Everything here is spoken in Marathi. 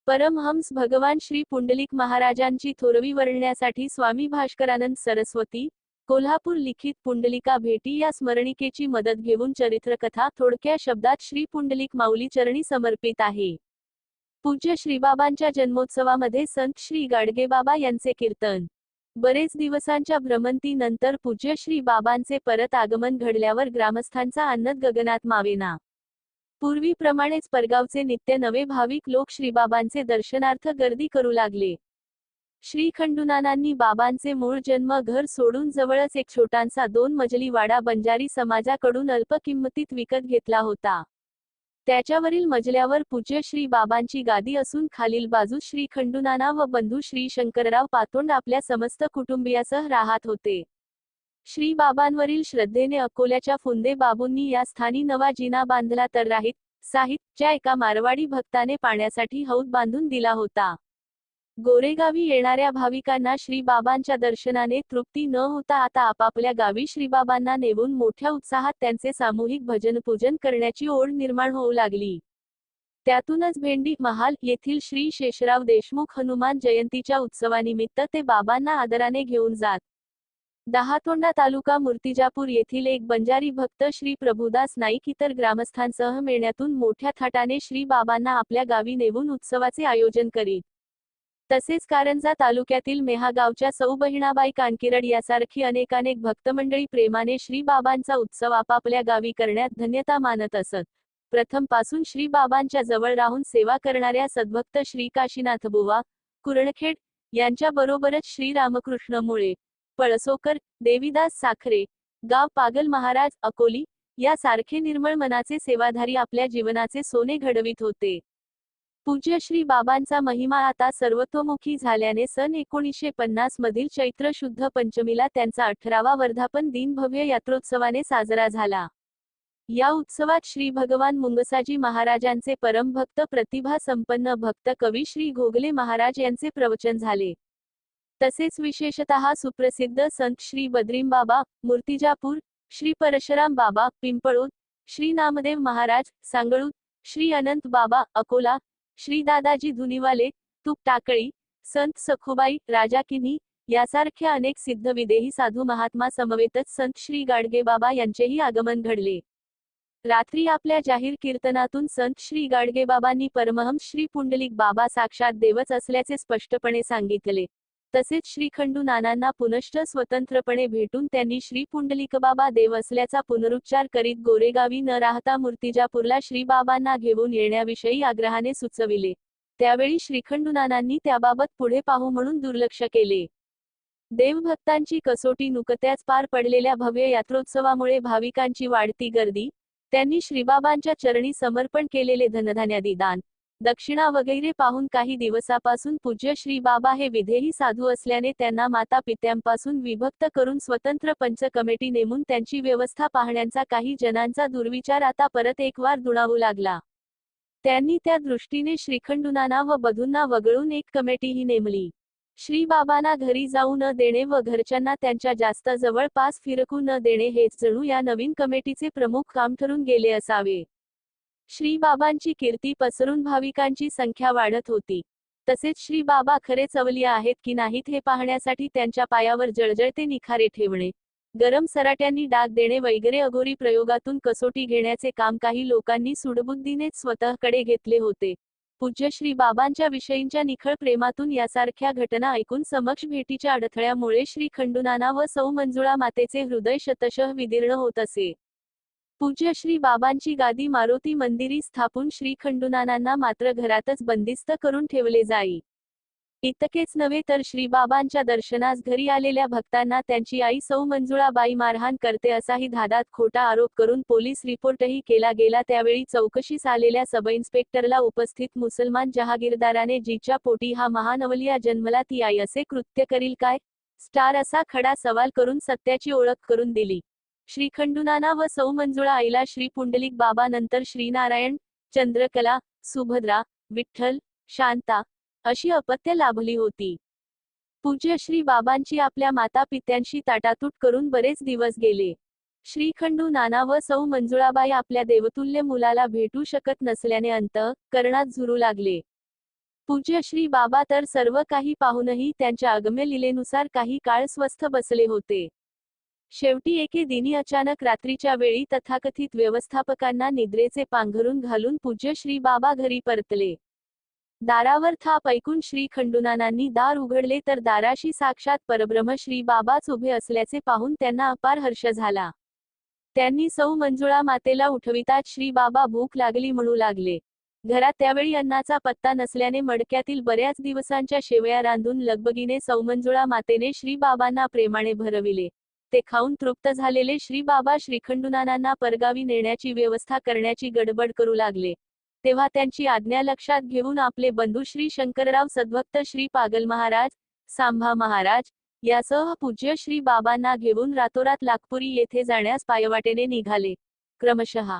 परमहंस भगवान श्री पुंडलिक महाराजांची थोरवी वर्णण्यासाठी स्वामी भास्करानंद सरस्वती कोल्हापूर लिखित पुंडलिका भेटी या स्मरणिकेची मदत घेऊन चरित्रकथा थोडक्या शब्दात श्री पुंडलिक माऊली चरणी समर्पित आहे। पूज्य श्रीबाबांच्या जन्मोत्सवामध्ये संत श्री गाडगेबाबा यांचे कीर्तन। बरेच दिवसांच्या भ्रमंतीनंतर पूज्य श्री बाबांचे परत आगमन घडल्यावर ग्रामस्थांचा आनंद गगनात मावेना। पूर्वीप्रमाणेच परगावचे नित्य नवे भाविक लोक श्रीबाबांचे दर्शनार्थ गर्दी करू लागले। श्री खंडूनानांनी बाबांचे मूळ जन्म घर सोडून जवळच एक छोटासा 2 मजली वाडा बंजारी समाजाकडून अल्प किंमतीत विकत घेतला होता। त्याच्यावरील मजल्यावर पूज्य श्री बाबांची गादी असून खालील बाजूस श्री खंडूनाना व बंधू श्री शंकरराव पातोंड आपल्या समस्त कुटुंबियासह राहत होते। श्री बाबांवरील श्रद्धेने अकोल्याच्या फुंदे बाबूंनी या स्थानी नवा जिना बांधला तर राहीत साहिबच्या एका मारवाडी भक्ताने पाण्यासाठी हौद बांधून दिला होता। गोरेगावी येणाऱ्या भाविकांना श्री बाबांच्या दर्शनाने तृप्ती न होता आता आपापल्या गावी श्रीबाबांना नेऊन मोठ्या उत्साहात त्यांचे सामूहिक भजनपूजन करण्याची ओढ निर्माण होऊ लागली। त्यातूनच भेंडी महाल येथील श्री शेषराव देशमुख हनुमान जयंतीच्या उत्सवानिमित्त ते बाबांना आदराने घेऊन जात। दहातोंडा तालुका मूर्तिजापूर येथील एक बंजारी भक्त श्री प्रभुदास नाईक इतर ग्रामस्थांसह मेळण्यातून मोठ्या थाटाने श्री बाबांना आपल्या गावी नेऊन उत्सवाचे आयोजन करीत। तसेच कारंजा तालुक्यातील मेहा गावच्या सौ बहिणाबाई कानकिरड यासारखी अनेकानेक भक्तमंडळी प्रेमाने श्री बाबांचा उत्सव आपापल्या गावी करण्यात धन्यता मानत असत। प्रथम पासून श्री बाबांच्या जवळ राहून सेवा करणाऱ्या सद्भक्त श्री काशीनाथ बुवा कुरणखेड यांच्या बरोबरच श्री रामकृष्ण मुळे पळसोकर देवीदास साखरे गाव पागल महाराज अकोली यासारखे निर्मळ मनाचे सेवाधारी आपल्या जीवनाचे सोने घडवित होते। पूज्य श्री बाबांचा महिमा आता सर्वतोमुखी झाल्याने सन 1950 मधील चैत्र शुद्ध पंचमीला त्यांचा 18वा वर्धापन दिन भव्य यात्रोत्सवाने साजरा झाला। या उत्सवात श्री भगवान मुंगसाजी महाराजांचे परमभक्त प्रतिभा संपन्न भक्त कवी श्री घोगले महाराज यांचे प्रवचन झाले। तसेच विशेषतः सुप्रसिद्ध संत श्री बद्रीमबाबा मूर्तिजापूर श्री परशुराम बाबा पिंपळोद श्री नामदेव महाराज सांगळूत श्री अनंत बाबा अकोला श्री दादाजी धुनीवाले तुप टाकळी संत सखुबाई राजाकिनी यासारख्या अनेक सिद्ध विदेही साधू महात्मा समवेतच संत श्री गाडगेबाबा यांचेही आगमन घडले। रात्री आपल्या जाहीर कीर्तनातून संत श्री गाडगेबाबांनी परमहंस श्री पुंडलिक बाबा साक्षात देवच असल्याचे स्पष्टपणे सांगितले। तसेच श्री खंडू नानांना पुनश्च स्वतंत्रपणे भेटून त्यांनी श्री पुंडलिकबाबा देव असल्याचा पुनरुच्चार करीत गोरेगावी न राहता मूर्तिजापूरला श्री बाबांना घेऊन येण्याविषयी आग्रहाने सुचविले। त्यावेळी श्री खंडू नानांनी त्याबाबत पुढे पाहू म्हणून दुर्लक्ष केले। देवभक्तांची कसोटी नुकत्याच पार पडलेल्या भव्य यात्रोत्सवामुळे भाविकांची वाढती गर्दी त्यांनी श्रीबाबांच्या चरणी समर्पण केलेले धनधान्यादी दान दक्षिणा वगैरे पाहून काही दिवसापासून पूज्य श्री बाबा हे विदेही साधू असल्याने त्यांना माता पित्यांपासून विभक्त करून स्वतंत्र पंच कमिटी नेमून त्यांची व्यवस्था पाहण्याचा काही जणांचा दुर्विचार आता परत एकवार दुणावू लागला। त्यांनी त्या दृष्टीने श्रीखंडूनाना व बधूंना वगळून एक कमिटीही नेमली। श्री बाबांना घरी जाऊ न देणे व घरच्यांना त्यांच्या जास्त जवळपास फिरकू न देणे हेच जणू या नवीन कमिटीचे प्रमुख काम ठरून गेले असावे। श्री बाबांची कीर्ती पसरून भाविकांची संख्या वाढत होती। तसेच श्री बाबा खरेच अवलिया आहेत की नाहीत हे पाहण्यासाठी त्यांच्या पायावर जळजळते निखारे ठेवणे गरम सराट्यांनी डाग देणे वगैरे अघोरी प्रयोगातून कसोटी घेण्याचे काम काही लोकांनी सुडबुद्धीनेच स्वतःकडे घेतले होते। पूज्य श्री बाबांच्या विषयींच्या निखळ प्रेमातून यासारख्या घटना ऐकून समक्ष भेटीच्या अडथळ्यामुळे श्री खंडूनाना व सौ मंजुळा मातेचे हृदय शतशः विदीर्ण होत असे। पूज्य श्री बाबांची गादी मारुती मंदिरी स्थापून श्री खंडूनानांना मात्र घरातच बंदिस्त करून ठेवले जाई। इतकेच नव्हे तर श्री बाबांच्या दर्शनास घरी आलेल्या भक्तांना त्यांची आई सौ मंजुळाबाई मारहाण करते असाही धादात खोटा आरोप करून पोलीस रिपोर्टही केला गेला। त्यावेळी चौकशीस आलेल्या सब इन्स्पेक्टरला उपस्थित मुसलमान जहागीरदाराने जिच्या पोटी हा महान अवलिया जन्मला ती आई असे कृत्य करील काय स्टार असा खडा सवाल करून सत्याची ओळख करून दिली। श्री खंडूनाना व सौ मंजुळा आईला श्री पुंडलिक बाबा नंतर श्रीनारायण चंद्रकला सुभद्रा विठ्ठल शांता अशी अपत्य लाभली होती। पूज्य श्री बाबांची आपल्या माता पित्यांशी ताटातूट करून बरेच दिवस गेले। श्री खंडू नाना व सौ मंजुळाबाई आपल्या देवतुल्य मुलाला भेटू शकत नसल्याने अंतःकरणात झुरू लागले। पूज्य श्री बाबा तर सर्व काही पाहूनही त्यांच्या अगम्य लीलेनुसार काही काळ स्वस्थ बसले होते. शेवटी एके दिनी अचानक रात्रीच्या वेळी तथाकथित व्यवस्थापकांना निद्रेचे पांघरून घालून पूज्य श्री बाबा घरी परतले. दारावर थाप ऐकून श्री खंडूनानांनी दार उघडले तर दाराशी साक्षात परब्रह्म श्री बाबाच उभे असल्याचे पाहून त्यांना अपार हर्ष झाला. त्यांनी सौ मंजुळा मातेला उठवितात श्री बाबा भूक लागली म्हणू लागले. घरात त्यावेळी अन्नाचा पत्ता नसल्याने मडक्यातील बऱ्याच दिवसांच्या शेवया रांधून लगबगीने सौ मंजुळा मातेने श्री बाबांना प्रेमाने भरविले. ते खाऊन तृप्त झालेले श्री बाबा श्रीखंडूनानांना परगावी नेण्याची व्यवस्था करण्याची गडबड करू लागले. तेव्हा त्यांची आज्ञा लक्षात घेऊन आपले बंधू श्री शंकरराव सद्भक्त श्री पागल महाराज, सांभा महाराज यासह पूज्य श्री बाबांना घेऊन रातोरात लाखपुरी येथे जाण्यास पायवाटेने निघाले. क्रमशः